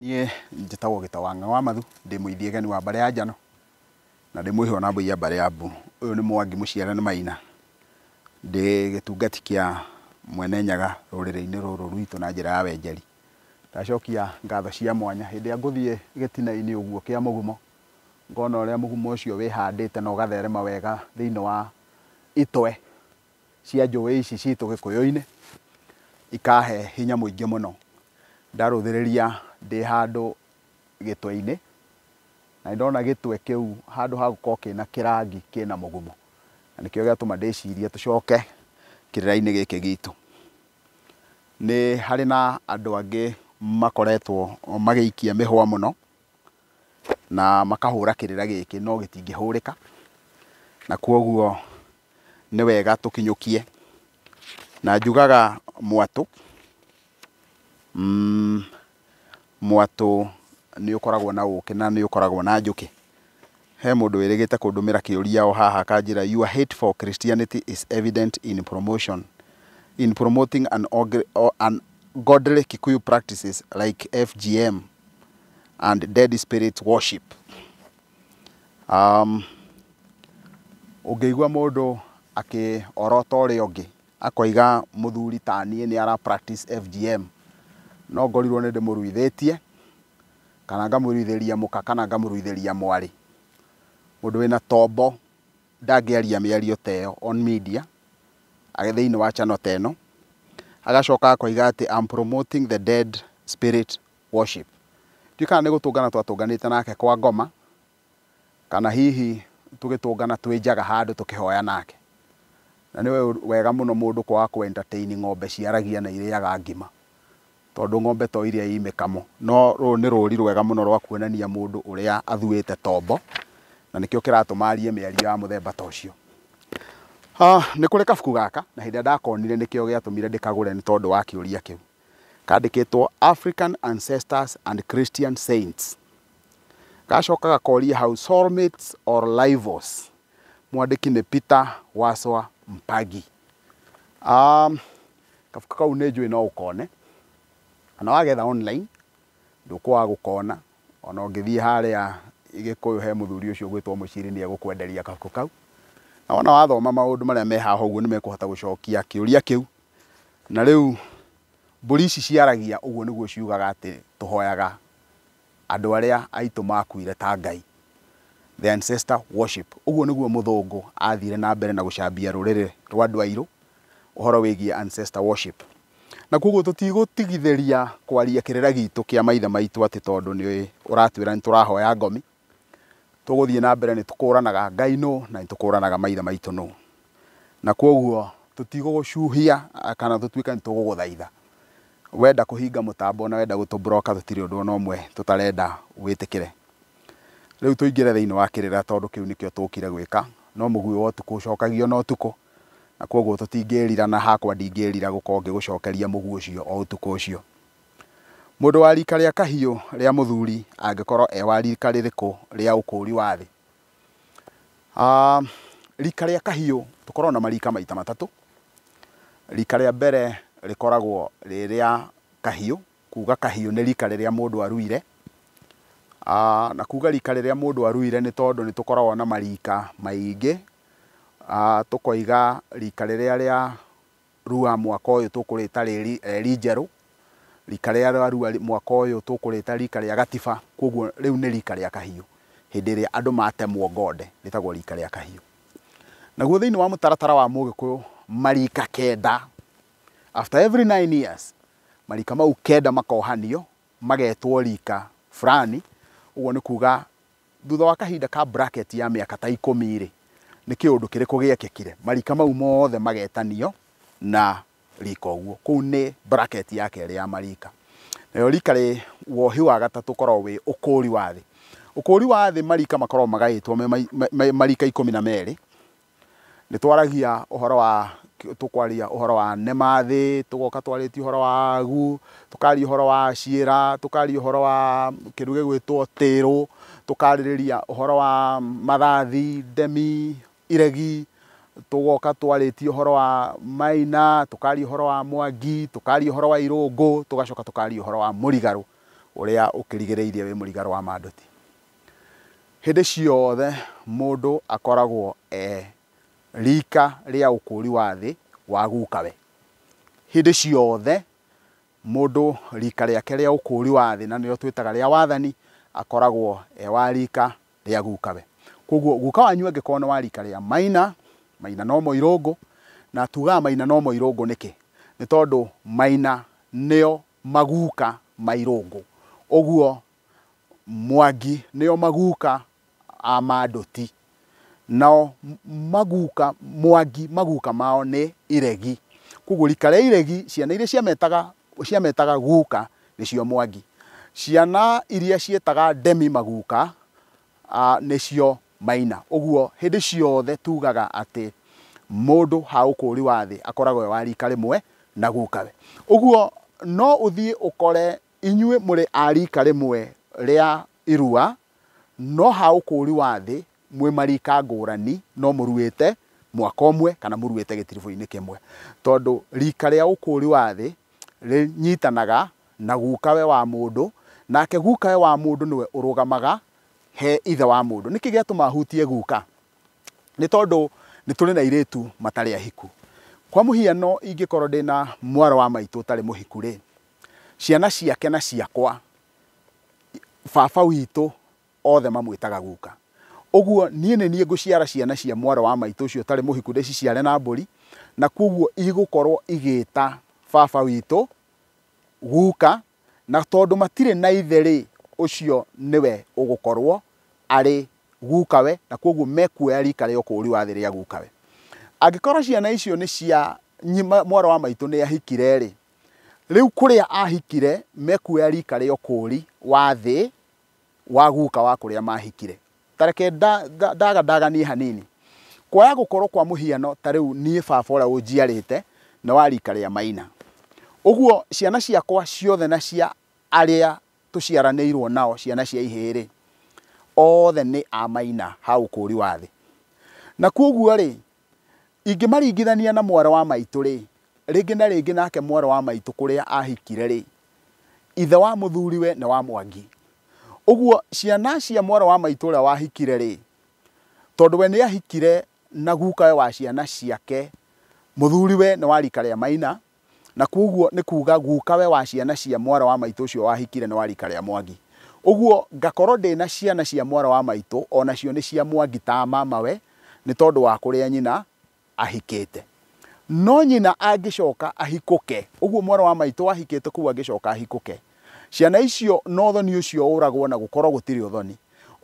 Niĩ njĩtagwo Gĩtawang'a wa Mathu, ndĩ mũithiegani wa Mbare ya Njano, na ndĩ mũhĩ wa mbũi ya Mbare ya Mbu. Ũyũ nĩ Mwangi mũciare nĩ Maina, ndĩ gĩtungati kĩa Mwene Nyaga rũrĩrĩ-inĩ rũrũ rwitũ na njĩra ya wenjeri. Ndacokia ngatho cia mwanya hĩndĩ ĩrĩa ngũthiĩ gĩtina-inĩ ũguo kĩa mũgumo, ngona ũrĩa mũgumo ũcio wĩhandĩte na ũgatherema wega thĩinĩ wa itwe cia njũĩ ici citũ Gĩkũyũ-inĩ, ikahe hinya mũingĩ mũno. Ndarũthĩrĩria ndĩ handũ gĩtwe-inĩ, na ndona gĩtwe kĩu handũ ha gũkorwo kĩna kĩrangi kĩna mũgumo, na nĩkĩo gĩatũma ndĩcirie tũcoke kĩrĩra-inĩ gĩkĩ gitũ. Nĩ harĩ na andũ angĩ makoretwo magĩikia mĩhwa mũno na makahũra kĩrĩra gĩkĩ no gĩtingĩhũrĩka, na kuoguo nĩ wega tũkinyũkie. Na njugaga mwatũ, mwatũ nĩ ũkoragwo na ũkĩ na nĩ ũkoragwo na njũkĩ. He mũndũ wĩrĩgĩte kũndũmĩra kĩũria o haha akanjĩra, your hate for Christianity is evident in promoting ungodly Kikuyu practices like FGM and dead spirit worship. Ũngĩigua mũndũ akĩorota ũrĩa ũngĩ akoiga mũthuri ta niĩ nĩ ara practice FGM, no ngorirwo nĩ ndĩmũruithĩtie, kana ngamũruithĩria mũka, kana ngamũruithĩria mwarĩ. Mũndũ wĩna tombo ndangĩaria mĩario ta ĩyo on media thĩinĩ wa channel ta ĩno, agacoka akoiga atĩ I'm promoting the dead spirit worship. Ndiũĩ kana nĩ gũtũngana twatũnganĩte nake kwa ngoma, kana hihi tũgĩtũngana twĩ njaga handũ tũkĩhoya nake. Na nĩ wega mũno mũndũ kwaga kũ entertain ng'ombe ciaragia na irĩaga ngima, tondũ ng'ombe to iria i mĩkamo. No rũrũ nĩ rũri rwega mũno rwa kuonania mũndũ ũrĩa athuĩte tombo, na nĩkĩo kĩratũma arie mĩario ya mũthemba ta ũcio. Nĩ kũrĩ kabuku gaka, na hĩndĩ ĩrĩa ndakonire nĩkĩo gĩatũmire ndĩkagũre nĩ tondũ wa kĩũria kĩu. Kandĩkĩtwo African Ancestors and Christian Saints. Gacoka gakoria how soulmates or rivals. Mwandĩki nĩ Peter Waswa Mpagi. Kabuku kau nĩ njũĩ no ũkone, na wagetha online ndũkwaga gũkona, ona ũngĩthiĩ harĩa Gĩkũyũ he mũthuri ũcio ũgwĩtwo Mũciri nĩ egũkwenderia kabuku kau. Na wona wathoma maũndũ marĩa me haha ũguo nĩ mekũhota gũcokia kĩũria kĩu. Na rĩu mbũri ici ciaragia ũguo nĩguo ciugaga atĩ tũhoyaga andũ arĩa aitũ makuire ta Ngai, the ancestor worship. Ũguo nĩguo mũthũngũ athire na mbere na gũcambia rũrĩrĩ rwa andũ airũ ũhoro wĩgiĩ ancestor worship. Na kuoguo tũtigũtigithĩria kwaria kĩrĩra gitũ kĩa maithe maitũ atĩ tondũ nĩ ũratwĩra nĩ tũrahoya ngomi. Tũgũthiĩ na mbere nĩ tũkũranaga Ngai nũ na nĩ tũkũranaga maithe maitũ nũ. Na kuoguo tũtigũgũcuhia kana tũtuĩke nĩ tũgũgũthaitha. Wenda kũhinga mũtambo na wenda gũtũbroka tũtirĩ ũndũ ona ũmwe tũtarenda wĩtĩkĩre. Rĩu tũingĩre thĩinĩ wa kĩrĩra tondũ kĩu nĩkĩo tũkire gwĩka, no mũguĩ wa ũtukũ ũcokagio na ũtukũ, na kuoguo tũtingĩrira, na hakwa ndingĩrira gũkorwo ngĩgũcokeria mũguĩ ũcio o ũtukũ ũcio. Mũndũ wa rika rĩa kahiũ rĩa mũthuri angĩkorwo e wa rika rĩrĩkũ rĩa ũkũri wa thĩ. Rika rĩa kahiũ tũkoragwo na marika maita matatũ. Rika rĩa mbere rĩkoragwo rĩrĩa kahiũ, kuga kahiũ nĩ rika rĩrĩa mũndũ aruire. Na kuga rika rĩrĩa mũndũ aruire nĩ tondũ nĩ tũkoragwo na marika maingĩ. Tũkoiga rika rĩrĩa rĩa rua mwaka ũyũ tũkũrĩta reri njerũ, rika rĩrĩa rĩarua mwaka ũyũ tũkũrĩta rika rĩa gatiba. Kuoguo rĩu nĩ rika rĩa kahiũ. Hĩndĩ ĩrĩa andũ matemwo ngonde rĩtagwo rika rĩa kahiũ. Naguo thĩinĩ wa mũtaratara wa Mũgĩkũyũ, marika kenda, after every 9 years, marika mau kenda makohanio magetwo rika fulani. Ũguo nĩ kuga thutha wa kahinda ka bracket ya mĩaka ta 10 rĩ, nĩ kĩũndũ kĩrĩkũ gĩekĩkire, marika mau mothe magetanio na rika ũguo. Kũu nĩ bracket ya kerĩ ya marika. Nayo rika rĩ wohi wa gatatũ ũkoragwo wĩ ũkũri wa thĩ. Ũkũri wa thĩ marika makoragwo magaĩtwo marika 12. Nĩ twaragia ũhoro wa tũkwaria ũhoro wa Nemathĩ, tũgoka twarĩtie ũhoro wa Agu, tũkaria ũhoro wa Ciĩra, tũkaria ũhoro wa kĩndũ gĩgwĩtwo Tĩrũ, tũkarĩrĩria ũhoro wa Mathathi, Ndemi, Iregi, tugoka twarĩtie ũhoro wa Maina, tukaria ũhoro wa Mwangi, tukaria ũhoro wa Irũngũ, tugacoka tukaria ũhoro wa Mũrigarũ. uria ukirigireirie wi murigaro wa mandoti. Hindi ciothe mundu akoragwo rika ria ukuri wa thi wa gukawe. Hindi ciothe mundu rika riake ria ukuri wa thi na nio twitaga ria wathani akoragwo wa rika ria gukawe. Koguo guka wanyu angikorwo wa rika ria Maina no Moirungu, na tuga Maina no Moirungu niki? Ni tondu Maina nio maguka Mairungu. Oguo Mwangi nio maguka a mandoti. Nao maguka Mwangi maguka mao ni Iregi. Koguo rika ria Iregi ciana iria ciametaga guka nicio Mwangi. Ciana iria cietaga Ndemi maguka nicio Maina. Oguo hindi ciothe tugaga ati mundu ha ukuri wa thi akoragwo wa rika rimwe na gukawe. Oguo no uthie ukore inyue muri a rika rimwe ria Irua, no ha ukuri wa thi mwe marika ngurani, no muruite mwaka umwe kana muruite gitirifu-ini kimwe, tondu rika ria ukuri wa thi rinyitanaga na gukawe wa mundu, nake gukawe wa mundu niwe urugamaga he ithe wa mundu. Niki giatuma hutie guka? Ni tondu ni turi na iritu matari ahiku. Kwa muhiano ingikorwo ndina mwaro wa maitu utari muhiku ri, ciana ciake na ciakwa baba witu othe mamwitaga guka. Oguo nie nguciara ciana cia mwaro wa maitu ucio utari muhiku ndiciciare na mburi, na koguo igukorwo igita baba witu guka, na tondu matire na ithe ri ucio niwe ugukorwo ari gukawe, na koguo mekuoya rika ria ukuri wa thi ria gukawe. Angikorwo ciana icio ni cia mwaro wa maitu ni ahikire ri, riu kuria ahikire mekuoya rika ria ukuri wa thi wa guka wa kuria mahikire. Tareke ndaganie hanini, kwaya gukorwo kwa muhiano ta riu nie baba uria unjiarite na wa rika ria Maina. Uguo ciana ciakwa ciothe na cia aria tuciaranirwo nao, ciana cia ihiri othe ni a Maina ha ukuri wa thi. Na koguo ri ingimaringithania na mwaro wa maitu ri, ringi na ringi nake mwaro wa maitu kuria ahikire ri, ithe wa muthuriwe ni wa Mwangi. Uguo ciana cia mwaro wa maitu uria wahikire ri, tondu we ni ahikire na gukawe wa ciana ciake muthuriwe ni wa rika ria Maina, na koguo ni kuga gukawe wa ciana cia mwaro wa maitu ucio wahikire ni wa rika ria Mwangi. Uguo ngakorwo ndina ciana cia mwaro wa maitu onacio ni cia Mwangi ta mamawe, ni tondu wa kuria nyina ahikite. No nyina angicoka ahikuke, uguo mwaro wa maitu ahikite ku angicoka ahikuke, ciana icio no thoni ucio uragwo na gukorwo gutiri uthoni.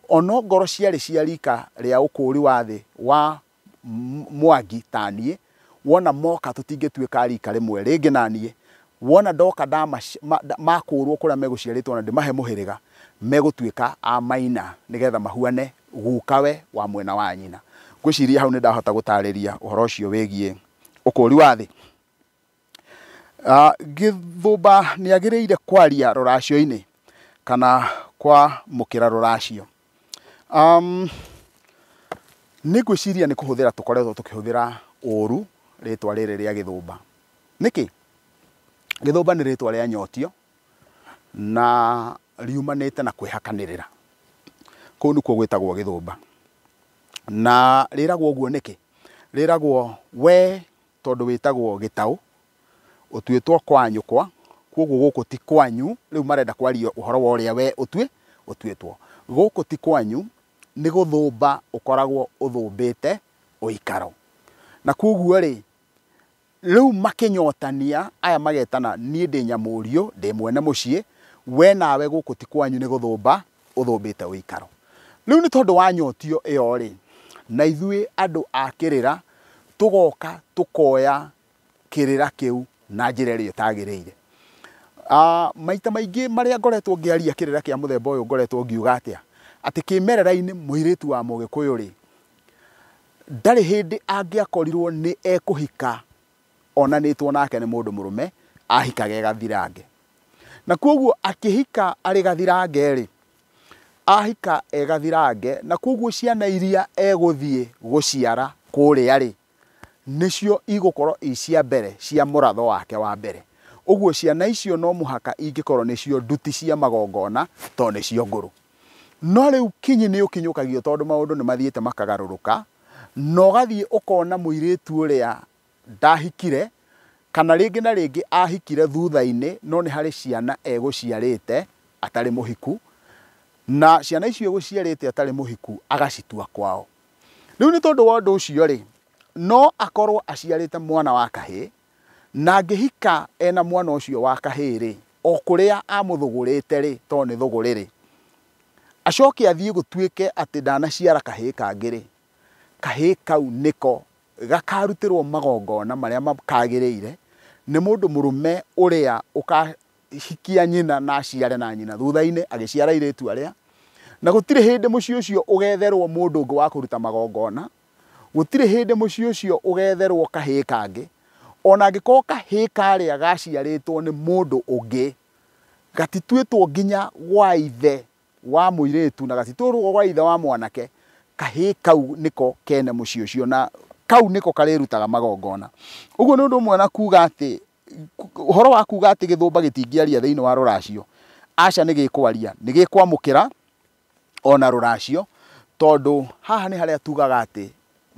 Ono ngoro ciari cia rika ria ukuri wa thi wa Mwangi tanie, wona moka tutingituika rika rimwe ringi nanie, wona ndoka makurwo kuria meguciaritwo na ndimahe muhiriga, megutuika a Maina nigetha mahuane gukawe wa mwena wa nyina. Ngwiciria hau ni ndahota gutariria uhoro ucio wigie ukuri wa thi. Githumba ni agiriire kwaria ruracio-ini kana kwa mukira ruracio. Ni ngwiciria ni kuhuthira tukoretwo tukihuthira uru ritwa riri ria Githumba. Niki? Githumba ni ritwa ria nyotio na riumanite na kwihakanirira. Kuu nikuo gwitagwo Githumba. Na riragwo guo niki? Riragwo we tondu witagwo Gitau, utuitwo kwanyukwa, koguo guku ti kwanyu, riu marenda kwaria uhoro wa uria we utuitwo. Guku ti kwanyu ni guthumba ukoragwo uthumbite uikaro. Na koguo ri riu makinyotania aya magetana nie ndi Nyamurio ndi mwene mucii, we nawe guku ti kwanyu ni guthumba uthumbite uikaro. Riu ni tondu wa nyotio iyo ri, na ithui andu a kirira tugoka tukoya kirira kiu na njira iria itagiriire. Maita maingi maria ngoretwo ngiaria kirira kia muthemba uyu ngoretwo ngiuga atia ati kimerera-ini muiritu wa Mugikuyu ri ndari hindi angiakorirwo ni ekuhika onanitwo nake ni mundu murume ahikage gathirange. Na koguo akihika ari gathirange ri, ahika egathirange, na koguo ciana iria eguthie guciara kuria ri nicio igukorwo cia mbere cia muratho wake wa mbere. Ũguo ciana icio no mũhaka ingĩkorwo nĩcio nduti cia magongona to nĩcio ngũrũ. No rĩu kinyi nĩ ũkinyũkagio tondũ maũndũ nĩ mathiĩte makagarũrũka, no gathiĩ ũkona mũirĩtu ũrĩa ndahikire kana rĩngĩ na rĩngĩ ahikire thutha-inĩ, no nĩ harĩ ciana egũciarĩte atarĩ mũhiku, na ciana icio egũciarĩte atarĩ mũhiku agacitua kwao. Rĩu nĩ tondũ wa ũndũ ũcio rĩ, no akorwo aciarĩte mwana wa kahĩĩ, na angĩhika ena mwana ũcio wa kahĩĩ rĩ, o kũrĩa amũthũgũrĩte rĩ, to nĩ thũgũrĩ rĩ, acoke athiĩ gũtuĩke atĩ ndanaciara kahĩĩ kangĩ rĩ, kahĩĩ kau nĩko gakarutĩrwo magongona marĩa makagĩrĩire nĩ mũndũ mũrũme ũrĩa ũkahikia nyina na aciare na nyina thutha-inĩ agĩciara airĩtu arĩa, na gũtirĩ hĩndĩ mũciĩ ũcio ũgetherwo mũndũ ũngĩ wa kũruta magongona, gũtirĩ hĩndĩ mũciĩ ũcio ũgetherwo kahĩĩ kangĩ, ona angĩkorwo kahĩĩ karĩa gaciarĩtwo nĩ mũndũ ũngĩ, gatituĩtwo nginya gwa ithe wa mũirĩtu na gatituĩrwo gwa ithe wa mwanake, kahĩĩ kau nĩko kene mũciĩ ũcio na kau nĩko karĩrutaga magongona. Ũguo nĩ ũndũ ũmwe na kuga atĩ, ũhoro wa kuga atĩ gĩthũmba gĩtingĩaria thĩinĩ wa rũracio, aca nĩ gĩkwaria, nĩ gĩkwamũkĩra ona rũracio, tondũ haha nĩ harĩa tugaga atĩ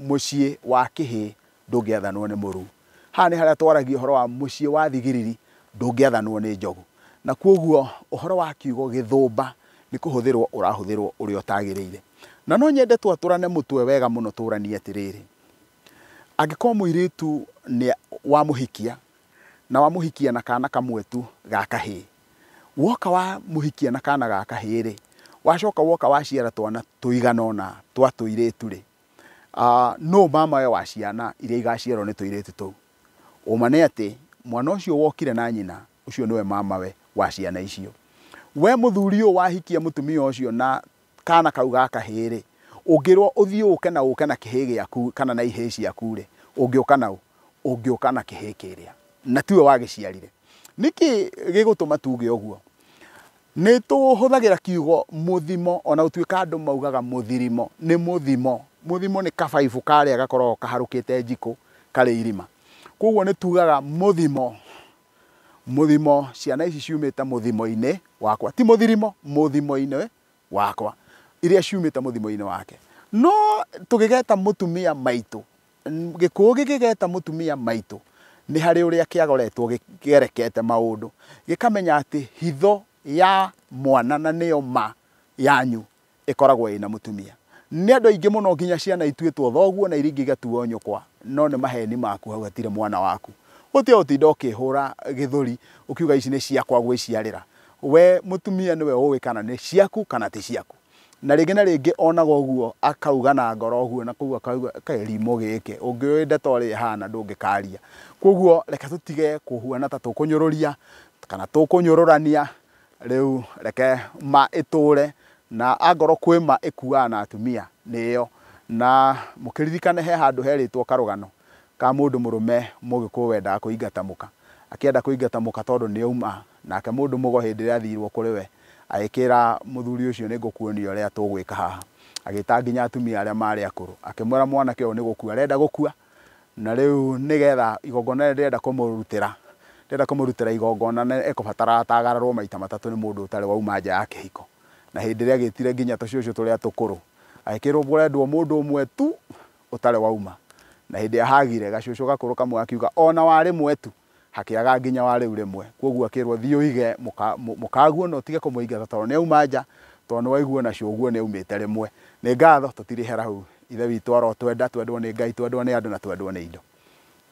mũciĩ wa kĩhĩĩ ndũngĩathanwo nĩ mũruu. Haha nĩ harĩa twaragia ũhoro wa mũciĩ wa thigiriri ndũngĩathanwo nĩ njogu. Na kwoguo ũhoro wa kiugo gĩthũmba nĩ kũhũthĩrwo ũrahũthĩrwo ũrĩa ũtagĩrĩire. Na no nyende twatũrane mũtwe wega mũno tũranie atĩrĩrĩ, angĩkorwo mũirĩtu nĩ wamũhikia na wamũhikia na kana kamwe tu ga kahĩĩ, woka wamũhikia na kana ga kahĩĩ rĩ, wacoka woka waciara twana tũigana ũna twa tũirĩtu rĩ, no mama we wa ciana iria igaciarwo nĩ tũirĩtu tũu? Ũma nĩ atĩ mwana ũcio wokire na nyina, ũcio nĩwe mama we wa ciana icio. We mũthuri ũyũ wahikia mũtumia ũcio na kana kau ga kahĩĩ rĩ, ũngĩrwo ũthiĩ ũke na kĩhĩĩ gĩaku kana na ihĩĩ ciaku rĩ, ũngĩũka na ũ? Ũngĩũka na kĩhĩĩ kĩrĩa, na tiwe wagĩciarire. Nĩkĩ gĩgũtũma tuge ũguo? Nĩ tũhũthagĩra kiugo mũthimo, ona gũtuĩka andũ maugaga mũthirimo, nĩ mũthimo. Mũthimo nĩ kabaibũ karĩa gakoragwo kaharũkĩte njikũ karĩ irima. Kwoguo nĩ tugaga mũthimo. Mũthimo, ciana ici ciumĩte mũthimo-inĩ wakwa, ti mũthirimo, mũthimo-inĩ wakwa, iria ciumĩte mũthimo-inĩ wake. No tũgĩgeta mũtumia maitũ, gĩkũyũ gĩkĩgeta mũtumia maitũ, nĩ harĩ ũrĩa kĩagoretwo gĩgerekete maũndũ, gĩkamenya atĩ hitho ya mwana na nĩyo ma yanyu ĩkoragwo ĩna mũtumia. Nĩ andũ aingĩ mũno nginya ciana ituĩtwo thoguo na iria ingĩ igatuo nyũkwa, no nĩ maheni maku hau hatirĩ mwana waku. Gũtiga ũtinda ũkĩhũra gĩthũri ũkiuga ici nĩ ciakwa gwĩciarĩra. We mũtumia nĩwe ũĩ kana nĩ ciaku kana ti ciaku. Na rĩngĩ na rĩngĩ onaga ũguo akauga na ngoro ũguo na kũu akauga kĩrimũ gĩkĩ, ũngĩũĩ ndeto ũrĩa ĩhana ndũngĩkaria. Kwoguo reke tũtige kũhuana ta tũkũnyũrũria kana tũkũnyũrũrania, rĩu reke ma ĩtũre, na angoro kwĩ ma ĩkuaga na atumia nĩyo. Na mũkĩririkane he handũ herĩtwo karũgano ka mũndũ mũrũme mũgĩkũyũ wendaga kũingata mũka, akĩenda kũingata mũka tondũ nĩ auma, nake mũndũ mũgo hĩndĩ ĩrĩa athirwo kũrĩ we agĩkĩra mũthuri ũcio nĩ ngũkuonia ũrĩa tũgwĩka haha. Agĩta nginya atumia arĩa marĩ akũrũ, akĩmwĩra mwanake ũyũ nĩ gũkua arenda gũkua, na rĩu nĩgetha igongona rĩrĩa ndĩrenda kũmũrutĩra igongona nĩ ekũbatara atagararwo maita matatũ nĩ mũndũ ũtarĩ wauma nja ya kĩhiko. Na hĩndĩ ĩrĩa agĩtire nginya tũcũcũ tũrĩa tũkũrũ, agĩkĩrwo ũrendwo mũndũ ũmwe tu ũtarĩ wauma. Na hĩndĩ ahagire gacũcũ gakũrũ kamwe akiuga ona warĩ mwe tu, hakĩaga nginya warĩ rĩmwe. Kwoguo akĩrwo thiĩ ũige mũkaguo na ũtige kũmũingata tondũ nĩ auma nja, tondũ nĩ waiguo na cũguo nĩ aumĩte rĩmwe. Nĩ ngatho tũtirĩhe hau. Ithe witũ arotwenda, twendwo nĩ Ngai, twendwo nĩ andũ na twendwo nĩ indo.